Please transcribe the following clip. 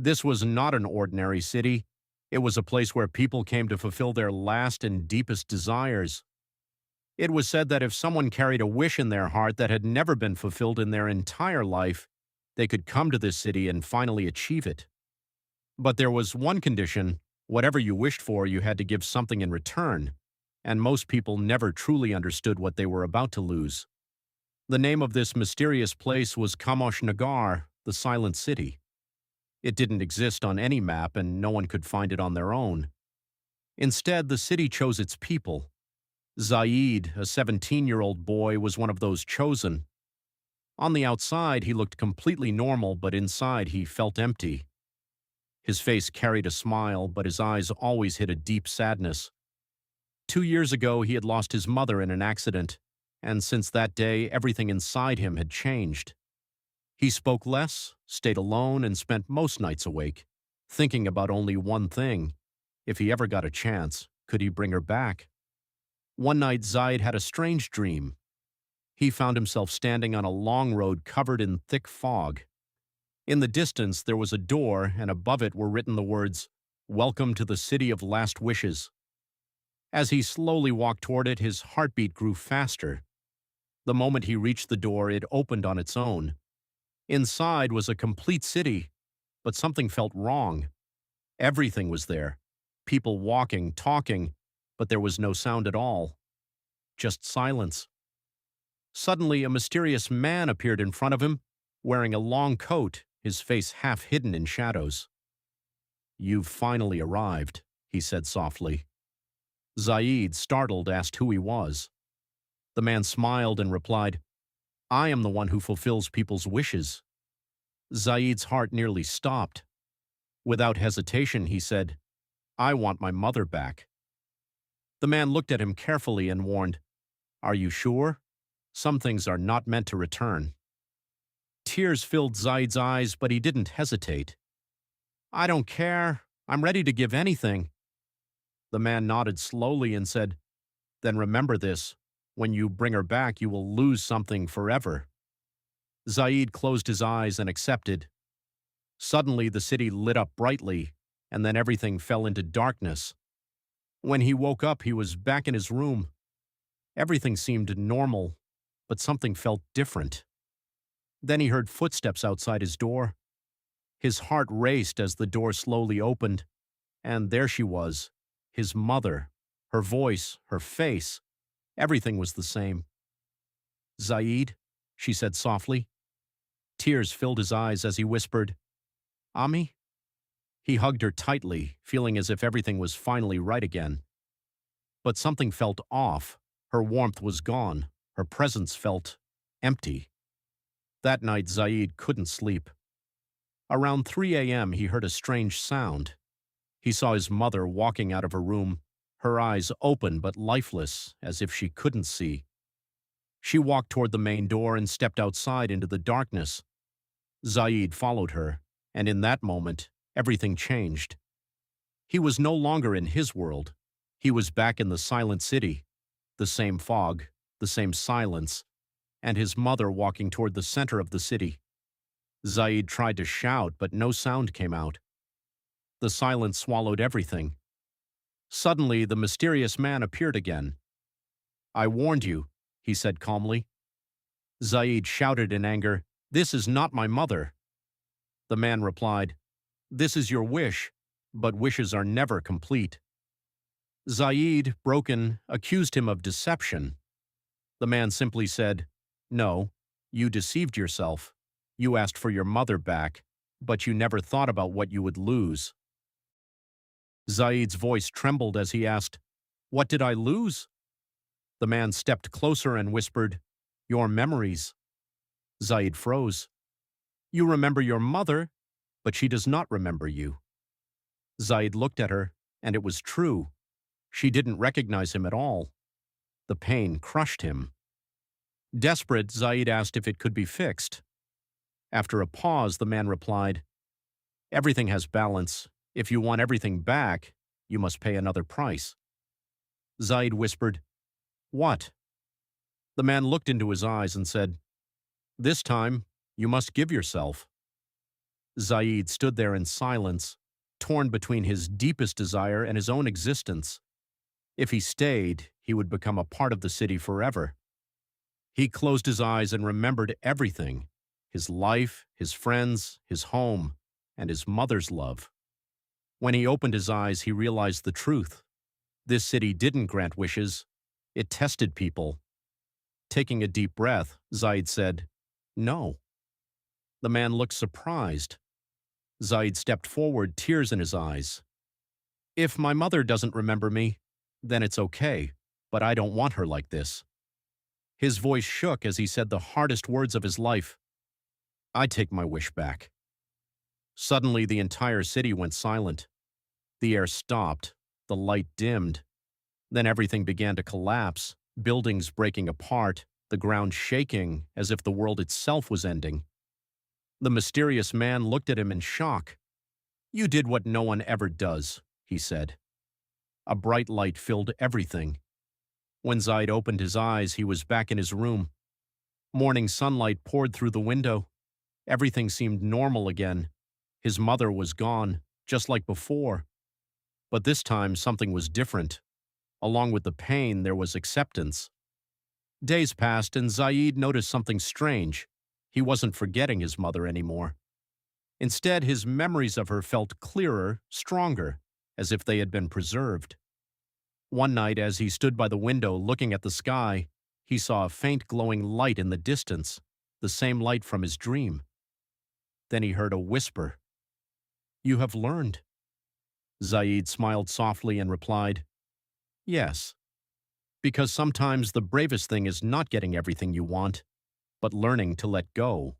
This was not an ordinary city. It was a place where people came to fulfill their last and deepest desires. It was said that if someone carried a wish in their heart that had never been fulfilled in their entire life, they could come to this city and finally achieve it. But there was one condition: whatever you wished for, you had to give something in return, and most people never truly understood what they were about to lose. The name of this mysterious place was Kamosh Nagar, the Silent City. It didn't exist on any map, and no one could find it on their own. Instead, the city chose its people. Zaid, a 17-year-old boy, was one of those chosen. On the outside, he looked completely normal, but inside he felt empty. His face carried a smile, but his eyes always hid a deep sadness. 2 years ago, he had lost his mother in an accident, and since that day, everything inside him had changed. He spoke less, stayed alone, and spent most nights awake, thinking about only one thing: if he ever got a chance, could he bring her back? One night, Zaid had a strange dream. He found himself standing on a long road covered in thick fog. In the distance, there was a door, and above it were written the words, "Welcome to the City of Last Wishes." As he slowly walked toward it, his heartbeat grew faster. The moment he reached the door, it opened on its own. Inside was a complete city, but something felt wrong. Everything was there: people walking, talking, but there was no sound at all. Just silence. Suddenly, a mysterious man appeared in front of him, wearing a long coat, his face half hidden in shadows. "You've finally arrived," he said softly. Zaid, startled, asked who he was. The man smiled and replied, "I am the one who fulfills people's wishes." Zaid's heart nearly stopped. Without hesitation, he said, "I want my mother back." The man looked at him carefully and warned, "Are you sure? Some things are not meant to return." Tears filled Zaid's eyes, but he didn't hesitate. "I don't care. I'm ready to give anything." The man nodded slowly and said, "Then remember this: when you bring her back, you will lose something forever." Zaid closed his eyes and accepted. Suddenly, the city lit up brightly, and then everything fell into darkness. When he woke up, he was back in his room. Everything seemed normal, but something felt different. Then he heard footsteps outside his door. His heart raced as the door slowly opened, and there she was, his mother. Her voice, her face, everything was the same. "Zaid," she said softly. Tears filled his eyes as he whispered, "Ami?" He hugged her tightly, feeling as if everything was finally right again. But something felt off. Her warmth was gone. Her presence felt empty. That night, Zaid couldn't sleep. Around 3 a.m., he heard a strange sound. He saw his mother walking out of her room, her eyes open but lifeless, as if she couldn't see. She walked toward the main door and stepped outside into the darkness. Zaid followed her, and in that moment, everything changed. He was no longer in his world. He was back in the Silent City, the same fog, the same silence, and his mother walking toward the center of the city. Zaid tried to shout, but no sound came out. The silence swallowed everything. Suddenly, the mysterious man appeared again. "I warned you," he said calmly. Zaid shouted in anger, "This is not my mother." The man replied, "This is your wish, but wishes are never complete." Zaid, broken, accused him of deception. The man simply said, "No, you deceived yourself. You asked for your mother back, but you never thought about what you would lose." Zaid's voice trembled as he asked, "What did I lose?" The man stepped closer and whispered, "Your memories." Zaid froze. "You remember your mother, but she does not remember you." Zaid looked at her, and it was true. She didn't recognize him at all. The pain crushed him. Desperate, Zaid asked if it could be fixed. After a pause, the man replied, "Everything has balance. If you want everything back, you must pay another price." Zaid whispered, "What?" The man looked into his eyes and said, "This time, you must give yourself." Zaid stood there in silence, torn between his deepest desire and his own existence. If he stayed, he would become a part of the city forever. He closed his eyes and remembered everything: his life, his friends, his home, and his mother's love. When he opened his eyes, he realized the truth. This city didn't grant wishes, it tested people. Taking a deep breath, Zaid said, "No." The man looked surprised. Zaid stepped forward, tears in his eyes. "If my mother doesn't remember me, then it's okay, but I don't want her like this." His voice shook as he said the hardest words of his life. "I take my wish back." Suddenly, the entire city went silent. The air stopped, the light dimmed. Then everything began to collapse, buildings breaking apart, the ground shaking as if the world itself was ending. The mysterious man looked at him in shock. "You did what no one ever does," he said. A bright light filled everything. When Zaid opened his eyes, he was back in his room. Morning sunlight poured through the window. Everything seemed normal again. His mother was gone, just like before. But this time something was different. Along with the pain, there was acceptance. Days passed and Zaid noticed something strange. He wasn't forgetting his mother anymore. Instead, his memories of her felt clearer, stronger, as if they had been preserved. One night, as he stood by the window looking at the sky, he saw a faint glowing light in the distance, the same light from his dream. Then he heard a whisper. "You have learned." Zaid smiled softly and replied, "Yes. Because sometimes the bravest thing is not getting everything you want, but learning to let go."